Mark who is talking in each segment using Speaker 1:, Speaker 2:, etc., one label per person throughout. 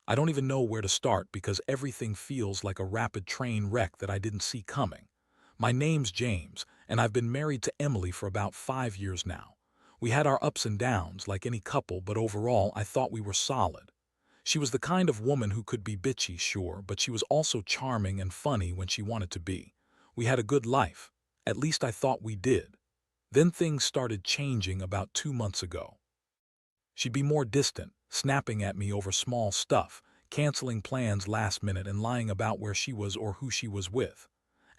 Speaker 1: I don't even know where to start because everything feels like a rapid train wreck that I didn't see coming. My name's James, and I've been married to Emily for about 5 years now. We had our ups and downs like any couple, but overall I thought we were solid. She was the kind of woman who could be bitchy, sure, but she was also charming and funny when she wanted to be. We had a good life. At least I thought we did. Then things started changing about 2 months ago. She'd be more distant, snapping at me over small stuff, canceling plans last minute and lying about where she was or who she was with.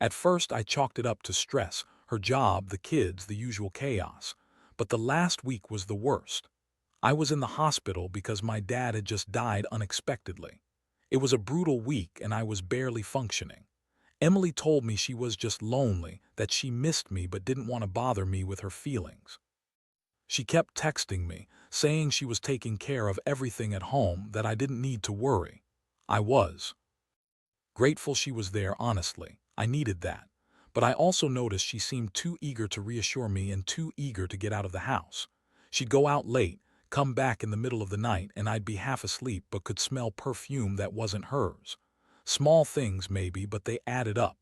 Speaker 1: At first I chalked it up to stress, her job, the kids, the usual chaos. But the last week was the worst. I was in the hospital because my dad had just died unexpectedly. It was a brutal week and I was barely functioning. Emily told me she was just lonely, that she missed me but didn't want to bother me with her feelings. She kept texting me, saying she was taking care of everything at home, that I didn't need to worry. I was grateful she was there, honestly. I needed that. But I also noticed she seemed too eager to reassure me and too eager to get out of the house. She'd go out late, come back in the middle of the night, and I'd be half asleep but could smell perfume that wasn't hers. Small things maybe, but they added up.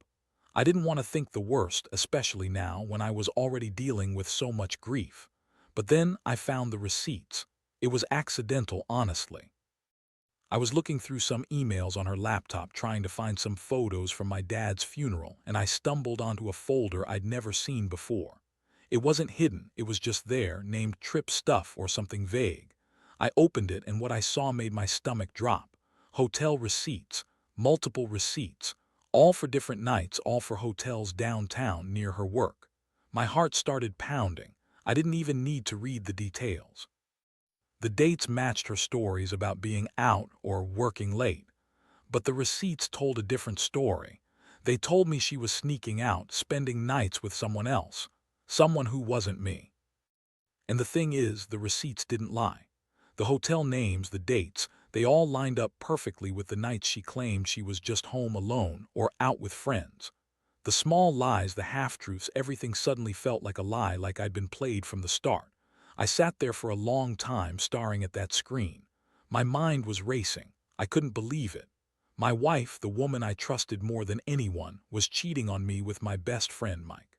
Speaker 1: I didn't want to think the worst, especially now when I was already dealing with so much grief. But then I found the receipts. It was accidental, honestly. I was looking through some emails on her laptop trying to find some photos from my dad's funeral, and I stumbled onto a folder I'd never seen before. It wasn't hidden, it was just there, named trip stuff or something vague. I opened it and what I saw made my stomach drop. Hotel receipts, multiple receipts, all for different nights, all for hotels downtown near her work. My heart started pounding. I didn't even need to read the details. The dates matched her stories about being out or working late. But the receipts told a different story. They told me she was sneaking out, spending nights with someone else. Someone who wasn't me. And the thing is, the receipts didn't lie. The hotel names, the dates, they all lined up perfectly with the nights she claimed she was just home alone or out with friends. The small lies, the half-truths, everything suddenly felt like a lie, like I'd been played from the start. I sat there for a long time staring at that screen. My mind was racing. I couldn't believe it. My wife, the woman I trusted more than anyone, was cheating on me with my best friend, Mike.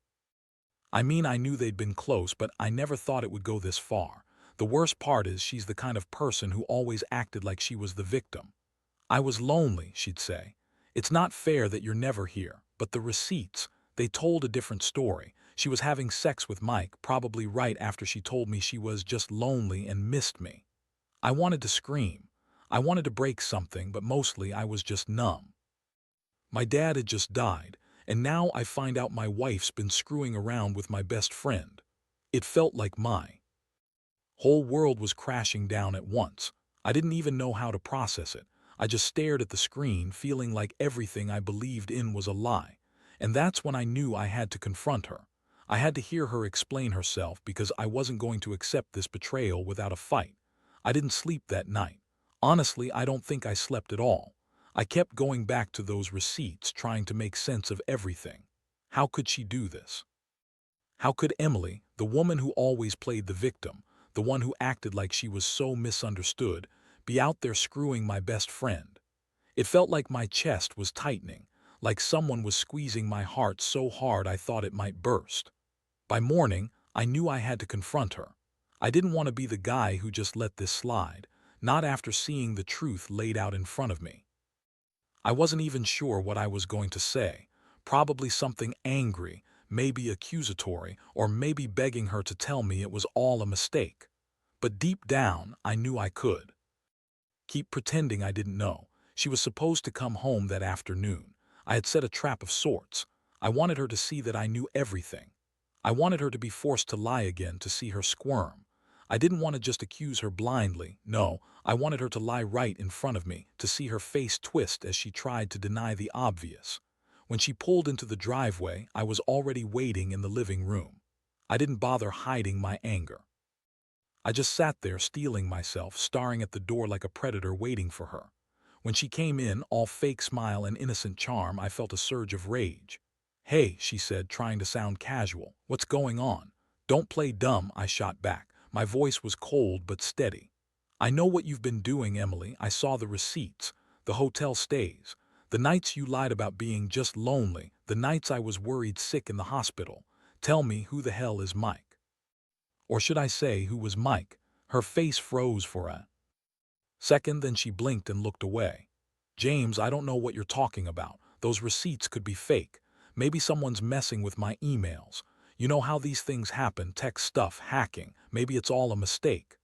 Speaker 1: I mean, I knew they'd been close, but I never thought it would go this far. The worst part is she's the kind of person who always acted like she was the victim. I was lonely, she'd say. It's not fair that you're never here, but the receipts, they told a different story. She was having sex with Mike, probably right after she told me she was just lonely and missed me. I wanted to scream. I wanted to break something, but mostly I was just numb. My dad had just died, and now I find out my wife's been screwing around with my best friend. It felt like my whole world was crashing down at once. I didn't even know how to process it. I just stared at the screen, feeling like everything I believed in was a lie. And that's when I knew I had to confront her. I had to hear her explain herself because I wasn't going to accept this betrayal without a fight. I didn't sleep that night. Honestly, I don't think I slept at all. I kept going back to those receipts, trying to make sense of everything. How could she do this? How could Emily, the woman who always played the victim, the one who acted like she was so misunderstood, be out there screwing my best friend? It felt like my chest was tightening, like someone was squeezing my heart so hard I thought it might burst. By morning, I knew I had to confront her. I didn't want to be the guy who just let this slide, not after seeing the truth laid out in front of me. I wasn't even sure what I was going to say, probably something angry, maybe accusatory, or maybe begging her to tell me it was all a mistake. But deep down, I knew I could. Keep pretending I didn't know. She was supposed to come home that afternoon. I had set a trap of sorts. I wanted her to see that I knew everything. I wanted her to be forced to lie again, to see her squirm. I didn't want to just accuse her blindly. No, I wanted her to lie right in front of me, to see her face twist as she tried to deny the obvious. When she pulled into the driveway, I was already waiting in the living room. I didn't bother hiding my anger. I just sat there, steeling myself, staring at the door like a predator waiting for her. When she came in, all fake smile and innocent charm, I felt a surge of rage. "Hey," she said, trying to sound casual. "What's going on?" "Don't play dumb," I shot back. My voice was cold but steady. I know what you've been doing, Emily. I saw the receipts, the hotel stays, the nights you lied about being just lonely, the nights I was worried sick in the hospital. Tell me, who the hell is Mike? Or should I say, who was Mike? Her face froze for a second, then she blinked and looked away. James, I don't know what you're talking about. Those receipts could be fake. Maybe someone's messing with my emails. You know how these things happen, tech stuff, hacking. Maybe it's all a mistake.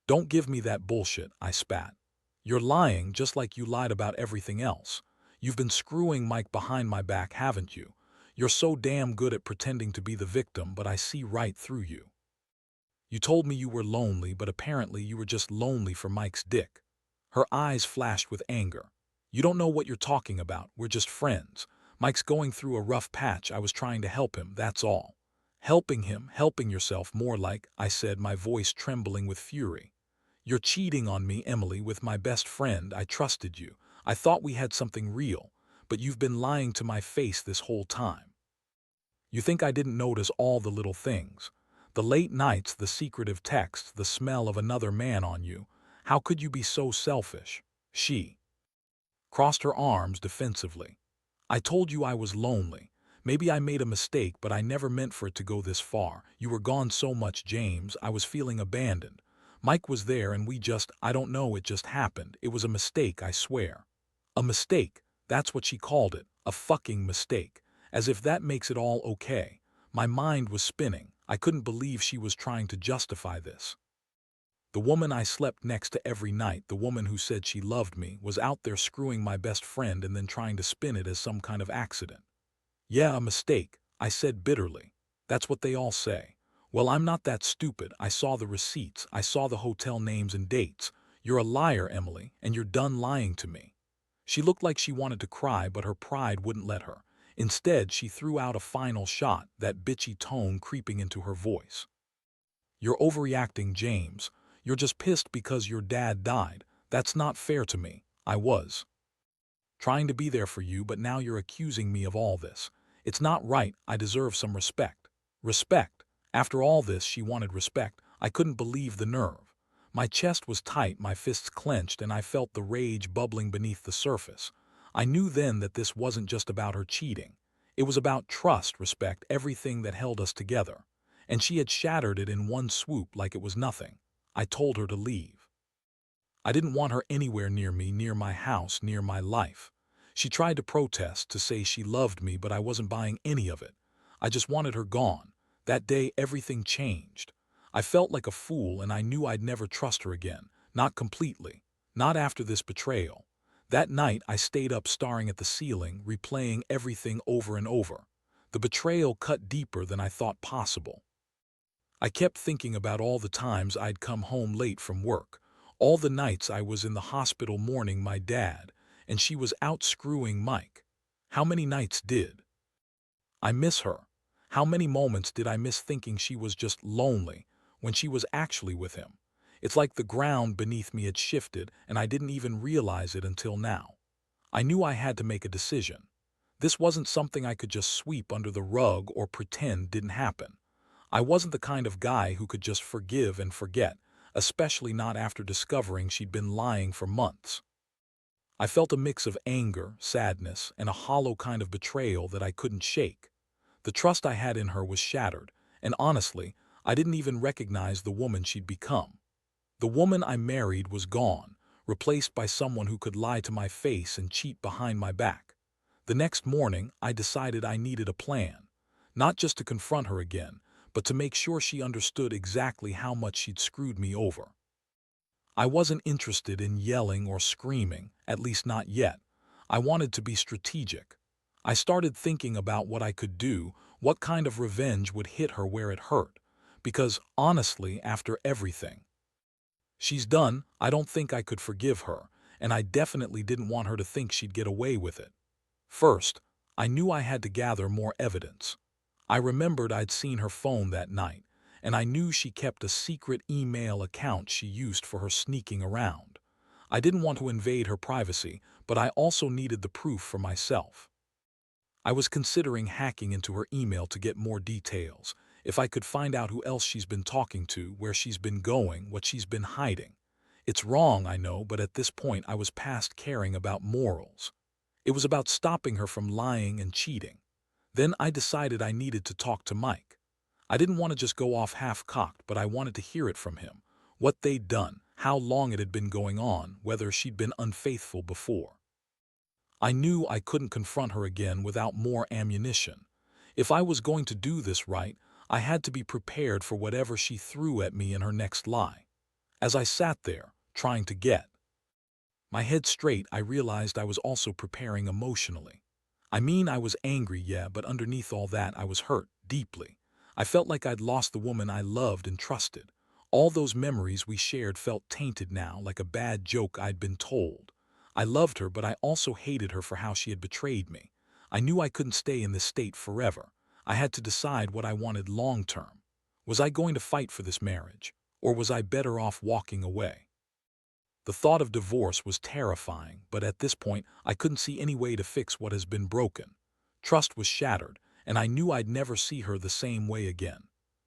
Speaker 1: Don't give me that bullshit, I spat. You're lying just like you lied about everything else. You've been screwing Mike behind my back, haven't you? You're so damn good at pretending to be the victim, but I see right through you. You told me you were lonely, but apparently you were just lonely for Mike's dick. Her eyes flashed with anger. You don't know what you're talking about. We're just friends. Mike's going through a rough patch. I was trying to help him, that's all. Helping him, helping yourself, more like, I said, my voice trembling with fury. You're cheating on me, Emily, with my best friend. I trusted you. I thought we had something real, but you've been lying to my face this whole time. You think I didn't notice all the little things? The late nights, the secretive texts, the smell of another man on you. How could you be so selfish? She crossed her arms defensively. I told you I was lonely. Maybe I made a mistake, but I never meant for it to go this far. You were gone so much, James. I was feeling abandoned. Mike was there and I don't know, it just happened. It was a mistake, I swear. A mistake. That's what she called it. A fucking mistake. As if that makes it all okay. My mind was spinning. I couldn't believe she was trying to justify this. The woman I slept next to every night, the woman who said she loved me, was out there screwing my best friend and then trying to spin it as some kind of accident. Yeah, a mistake, I said bitterly. That's what they all say. Well, I'm not that stupid. I saw the receipts. I saw the hotel names and dates. You're a liar, Emily, and you're done lying to me. She looked like she wanted to cry, but her pride wouldn't let her. Instead, she threw out a final shot, that bitchy tone creeping into her voice. You're overreacting, James. You're just pissed because your dad died. That's not fair to me. I was trying to be there for you, but now you're accusing me of all this. It's not right. I deserve some respect. Respect. After all this, she wanted respect. I couldn't believe the nerve. My chest was tight, my fists clenched, and I felt the rage bubbling beneath the surface. I knew then that this wasn't just about her cheating. It was about trust, respect, everything that held us together. And she had shattered it in one swoop like it was nothing. I told her to leave. I didn't want her anywhere near me, near my house, near my life. She tried to protest, to say she loved me, but I wasn't buying any of it. I just wanted her gone. That day, everything changed. I felt like a fool, and I knew I'd never trust her again. Not completely. Not after this betrayal. That night, I stayed up staring at the ceiling, replaying everything over and over. The betrayal cut deeper than I thought possible. I kept thinking about all the times I'd come home late from work, all the nights I was in the hospital mourning my dad, and she was out screwing Mike. How many nights did I miss her? How many moments did I miss thinking she was just lonely when she was actually with him? It's like the ground beneath me had shifted, and I didn't even realize it until now. I knew I had to make a decision. This wasn't something I could just sweep under the rug or pretend didn't happen. I wasn't the kind of guy who could just forgive and forget, especially not after discovering she'd been lying for months. I felt a mix of anger, sadness, and a hollow kind of betrayal that I couldn't shake. The trust I had in her was shattered, and honestly, I didn't even recognize the woman she'd become. The woman I married was gone, replaced by someone who could lie to my face and cheat behind my back. The next morning, I decided I needed a plan. Not just to confront her again, but to make sure she understood exactly how much she'd screwed me over. I wasn't interested in yelling or screaming, at least not yet. I wanted to be strategic. I started thinking about what I could do, what kind of revenge would hit her where it hurt. Because, honestly, after everything she's done, I don't think I could forgive her, and I definitely didn't want her to think she'd get away with it. First, I knew I had to gather more evidence. I remembered I'd seen her phone that night, and I knew she kept a secret email account she used for her sneaking around. I didn't want to invade her privacy, but I also needed the proof for myself. I was considering hacking into her email to get more details, if I could find out who else she's been talking to, where she's been going, what she's been hiding. It's wrong, I know, but at this point I was past caring about morals. It was about stopping her from lying and cheating. Then I decided I needed to talk to Mike. I didn't want to just go off half-cocked, but I wanted to hear it from him. What they'd done, how long it had been going on, whether she'd been unfaithful before. I knew I couldn't confront her again without more ammunition. If I was going to do this right, I had to be prepared for whatever she threw at me in her next lie. As I sat there, trying to get my head straight, I realized I was also preparing emotionally. I mean, I was angry, yeah, but underneath all that, I was hurt, deeply. I felt like I'd lost the woman I loved and trusted. All those memories we shared felt tainted now, like a bad joke I'd been told. I loved her, but I also hated her for how she had betrayed me. I knew I couldn't stay in this state forever. I had to decide what I wanted long term. Was I going to fight for this marriage, or was I better off walking away? The thought of divorce was terrifying, but at this point, I couldn't see any way to fix what has been broken. Trust was shattered, and I knew I'd never see her the same way again.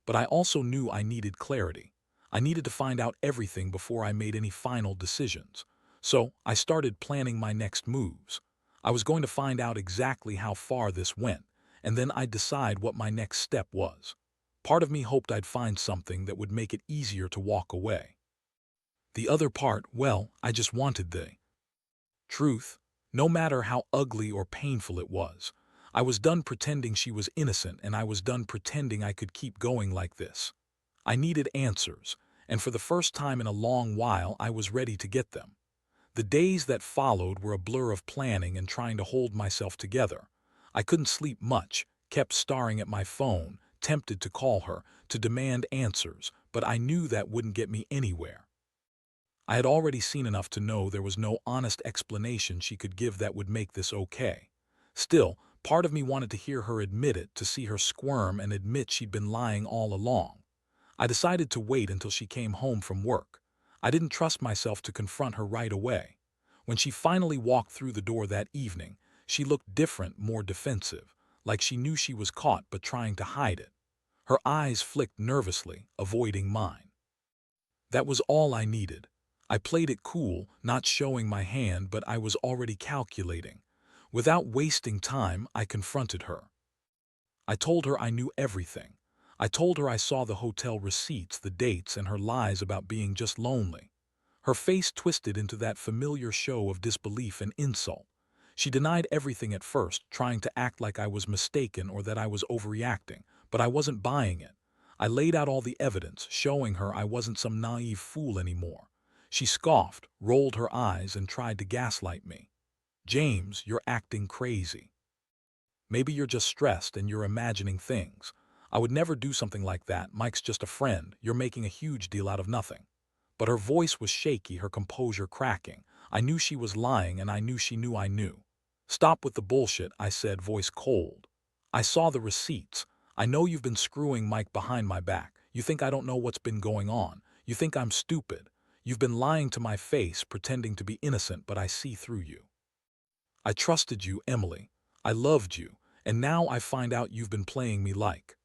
Speaker 1: But I also knew I needed clarity. I needed to find out everything before I made any final decisions. So I started planning my next moves. I was going to find out exactly how far this went, and then I'd decide what my next step was. Part of me hoped I'd find something that would make it easier to walk away. The other part, well, I just wanted the truth, no matter how ugly or painful it was. I was done pretending she was innocent, and I was done pretending I could keep going like this. I needed answers, and for the first time in a long while, I was ready to get them. The days that followed were a blur of planning and trying to hold myself together. I couldn't sleep much, kept staring at my phone, tempted to call her, to demand answers, but I knew that wouldn't get me anywhere. I had already seen enough to know there was no honest explanation she could give that would make this okay. Still, part of me wanted to hear her admit it, to see her squirm and admit she'd been lying all along. I decided to wait until she came home from work. I didn't trust myself to confront her right away. When she finally walked through the door that evening, she looked different, more defensive, like she knew she was caught but trying to hide it. Her eyes flicked nervously, avoiding mine. That was all I needed. I played it cool, not showing my hand, but I was already calculating. Without wasting time, I confronted her. I told her I knew everything. I told her I saw the hotel receipts, the dates, and her lies about being just lonely. Her face twisted into that familiar show of disbelief and insult. She denied everything at first, trying to act like I was mistaken or that I was overreacting, but I wasn't buying it. I laid out all the evidence, showing her I wasn't some naive fool anymore. She scoffed, rolled her eyes, and tried to gaslight me. "James, you're acting crazy. Maybe you're just stressed and you're imagining things. I would never do something like that. Mike's just a friend. You're making a huge deal out of nothing." But her voice was shaky, her composure cracking. I knew she was lying, and I knew she knew I knew. "Stop with the bullshit," I said, voice cold. "I saw the receipts. I know you've been screwing Mike behind my back. You think I don't know what's been going on. You think I'm stupid. You've been lying to my face, pretending to be innocent, but I see through you. I trusted you, Emily. I loved you, and now I find out you've been playing me like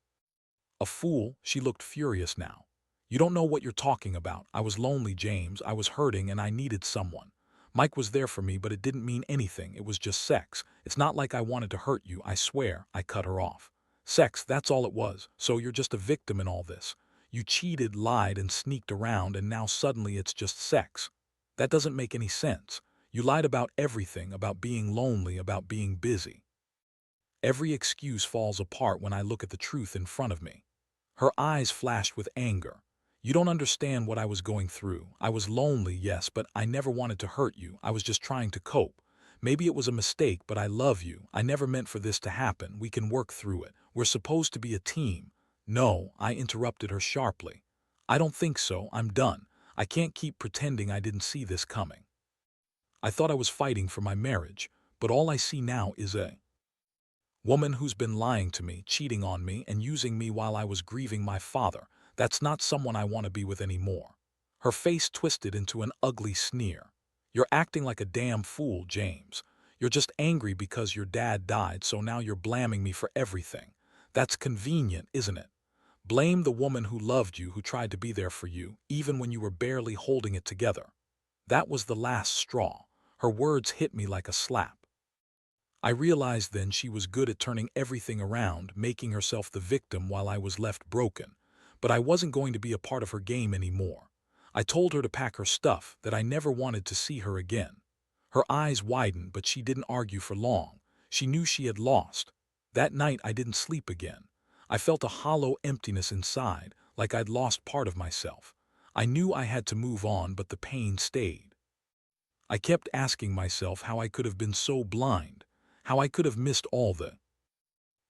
Speaker 1: a fool." She looked furious now. "You don't know what you're talking about. I was lonely, James. I was hurting, and I needed someone. Mike was there for me, but it didn't mean anything. It was just sex. It's not like I wanted to hurt you, I swear." I cut her off. "Sex, that's all it was. So you're just a victim in all this. You cheated, lied, and sneaked around, and now suddenly it's just sex. That doesn't make any sense. You lied about everything, about being lonely, about being busy. Every excuse falls apart when I look at the truth in front of me." Her eyes flashed with anger. "You don't understand what I was going through. I was lonely, yes, but I never wanted to hurt you. I was just trying to cope. Maybe it was a mistake, but I love you. I never meant for this to happen. We can work through it. We're supposed to be a team." "No," I interrupted her sharply. "I don't think so. I'm done. I can't keep pretending I didn't see this coming. I thought I was fighting for my marriage, but all I see now is a woman who's been lying to me, cheating on me, and using me while I was grieving my father. That's not someone I want to be with anymore." Her face twisted into an ugly sneer. "You're acting like a damn fool, James. You're just angry because your dad died, so now you're blaming me for everything. That's convenient, isn't it? Blame the woman who loved you, who tried to be there for you, even when you were barely holding it together. That was the last straw. Her words hit me like a slap. I realized then she was good at turning everything around, making herself the victim while I was left broken. But I wasn't going to be a part of her game anymore. I told her to pack her stuff, that I never wanted to see her again. Her eyes widened, but she didn't argue for long. She knew she had lost. That night I didn't sleep again. I felt a hollow emptiness inside, like I'd lost part of myself. I knew I had to move on, but the pain stayed. I kept asking myself how I could have been so blind, how I could have missed all the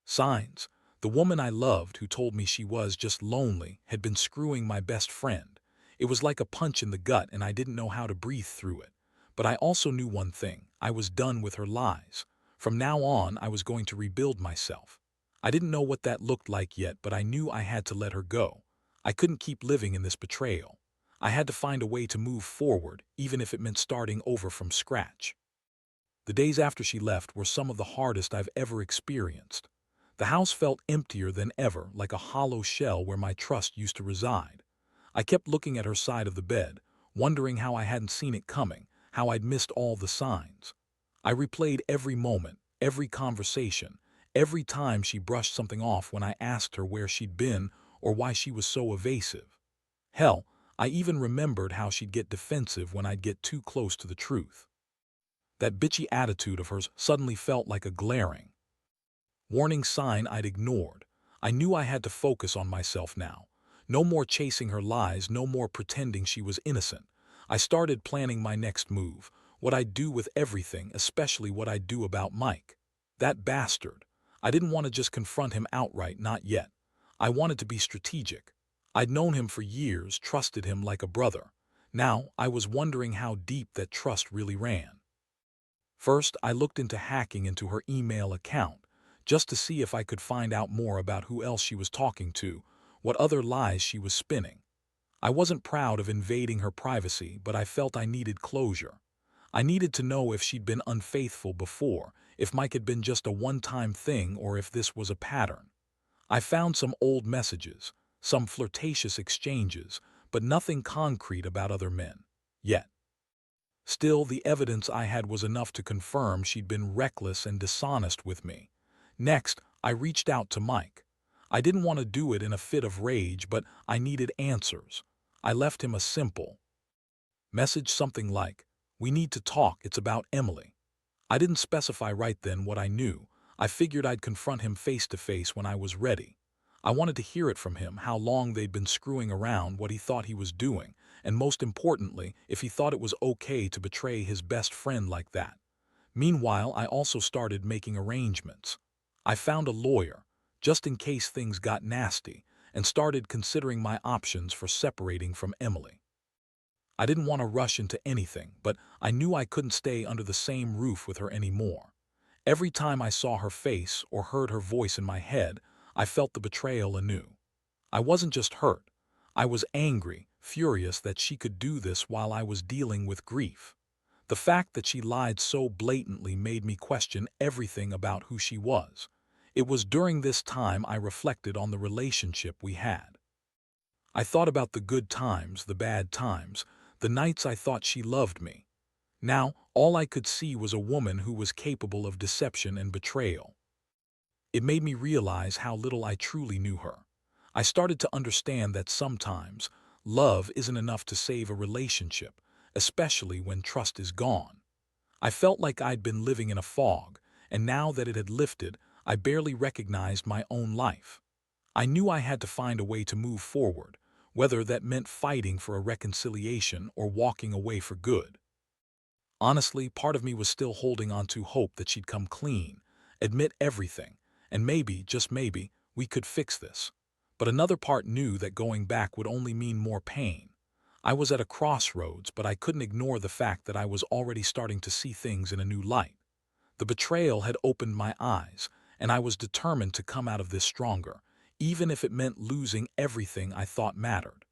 Speaker 1: signs. The woman I loved, who told me she was just lonely, had been screwing my best friend. It was like a punch in the gut, and I didn't know how to breathe through it. But I also knew one thing: I was done with her lies. From now on, I was going to rebuild myself. I didn't know what that looked like yet, but I knew I had to let her go. I couldn't keep living in this betrayal. I had to find a way to move forward, even if it meant starting over from scratch. The days after she left were some of the hardest I've ever experienced. The house felt emptier than ever, like a hollow shell where my trust used to reside. I kept looking at her side of the bed, wondering how I hadn't seen it coming, how I'd missed all the signs. I replayed every moment, every conversation, every time she brushed something off when I asked her where she'd been or why she was so evasive. Hell, I even remembered how she'd get defensive when I'd get too close to the truth. That bitchy attitude of hers suddenly felt like a glaring warning sign I'd ignored. I knew I had to focus on myself now. No more chasing her lies, no more pretending she was innocent. I started planning my next move, what I'd do with everything, especially what I'd do about Mike. That bastard. I didn't want to just confront him outright, not yet. I wanted to be strategic. I'd known him for years, trusted him like a brother. Now, I was wondering how deep that trust really ran. First, I looked into hacking into her email account, just to see if I could find out more about who else she was talking to, what other lies she was spinning. I wasn't proud of invading her privacy, but I felt I needed closure. I needed to know if she'd been unfaithful before, if Mike had been just a one-time thing, or if this was a pattern. I found some old messages, some flirtatious exchanges, but nothing concrete about other men. Yet. Still, the evidence I had was enough to confirm she'd been reckless and dishonest with me. Next, I reached out to Mike. I didn't want to do it in a fit of rage, but I needed answers. I left him a simple message, something like, "We need to talk, it's about Emily." I didn't specify right then what I knew. I figured I'd confront him face to face when I was ready. I wanted to hear it from him, how long they'd been screwing around, what he thought he was doing, and most importantly, if he thought it was okay to betray his best friend like that. Meanwhile, I also started making arrangements. I found a lawyer, just in case things got nasty, and started considering my options for separating from Emily. I didn't want to rush into anything, but I knew I couldn't stay under the same roof with her anymore. Every time I saw her face or heard her voice in my head, I felt the betrayal anew. I wasn't just hurt. I was angry, furious that she could do this while I was dealing with grief. The fact that she lied so blatantly made me question everything about who she was. It was during this time I reflected on the relationship we had. I thought about the good times, the bad times, the nights I thought she loved me. Now, all I could see was a woman who was capable of deception and betrayal. It made me realize how little I truly knew her. I started to understand that sometimes love isn't enough to save a relationship, especially when trust is gone. I felt like I'd been living in a fog, and now that it had lifted, I barely recognized my own life. I knew I had to find a way to move forward, whether that meant fighting for a reconciliation or walking away for good. Honestly, part of me was still holding on to hope that she'd come clean, admit everything, and maybe, just maybe, we could fix this. But another part knew that going back would only mean more pain. I was at a crossroads, but I couldn't ignore the fact that I was already starting to see things in a new light. The betrayal had opened my eyes, and I was determined to come out of this stronger, even if it meant losing everything I thought mattered.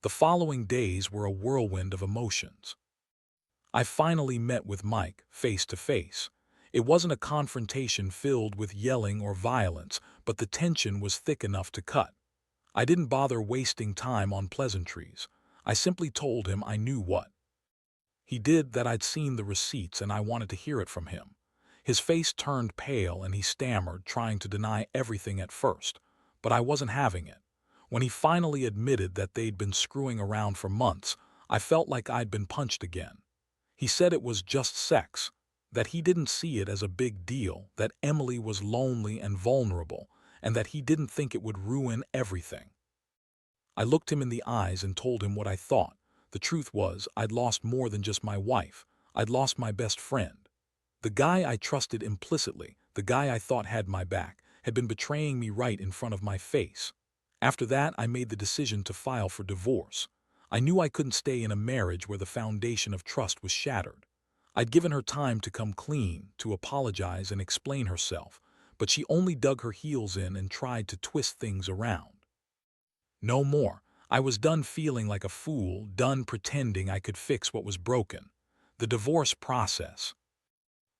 Speaker 1: The following days were a whirlwind of emotions. I finally met with Mike, face to face. It wasn't a confrontation filled with yelling or violence, but the tension was thick enough to cut. I didn't bother wasting time on pleasantries. I simply told him I knew what He did that. I'd seen the receipts and I wanted to hear it from him. His face turned pale and he stammered, trying to deny everything at first, but I wasn't having it. When he finally admitted that they'd been screwing around for months, I felt like I'd been punched again. He said it was just sex, that he didn't see it as a big deal, that Emily was lonely and vulnerable, and that he didn't think it would ruin everything. I looked him in the eyes and told him what I thought. The truth was, I'd lost more than just my wife. I'd lost my best friend. The guy I trusted implicitly, the guy I thought had my back, had been betraying me right in front of my face. After that, I made the decision to file for divorce. I knew I couldn't stay in a marriage where the foundation of trust was shattered. I'd given her time to come clean, to apologize and explain herself, but she only dug her heels in and tried to twist things around. No more. I was done feeling like a fool, done pretending I could fix what was broken. The divorce process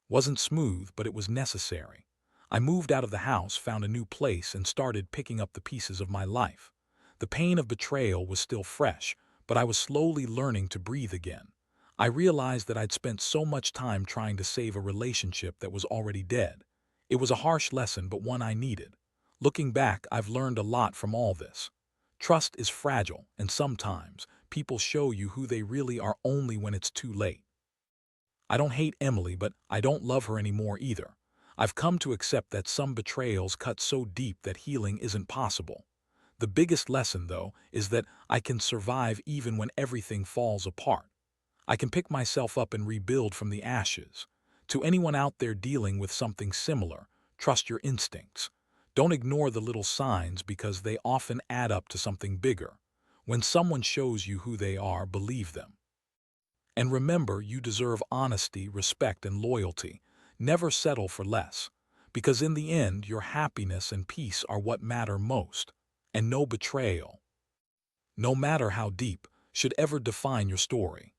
Speaker 1: wasn't smooth, but it was necessary. I moved out of the house, found a new place, and started picking up the pieces of my life. The pain of betrayal was still fresh, but I was slowly learning to breathe again. I realized that I'd spent so much time trying to save a relationship that was already dead. It was a harsh lesson, but one I needed. Looking back, I've learned a lot from all this. Trust is fragile, and sometimes people show you who they really are only when it's too late. I don't hate Emily, but I don't love her anymore either. I've come to accept that some betrayals cut so deep that healing isn't possible. The biggest lesson, though, is that I can survive even when everything falls apart. I can pick myself up and rebuild from the ashes. To anyone out there dealing with something similar, trust your instincts. Don't ignore the little signs because they often add up to something bigger. When someone shows you who they are, believe them. And remember, you deserve honesty, respect, and loyalty. Never settle for less, because in the end, your happiness and peace are what matter most. And no betrayal, no matter how deep, should ever define your story.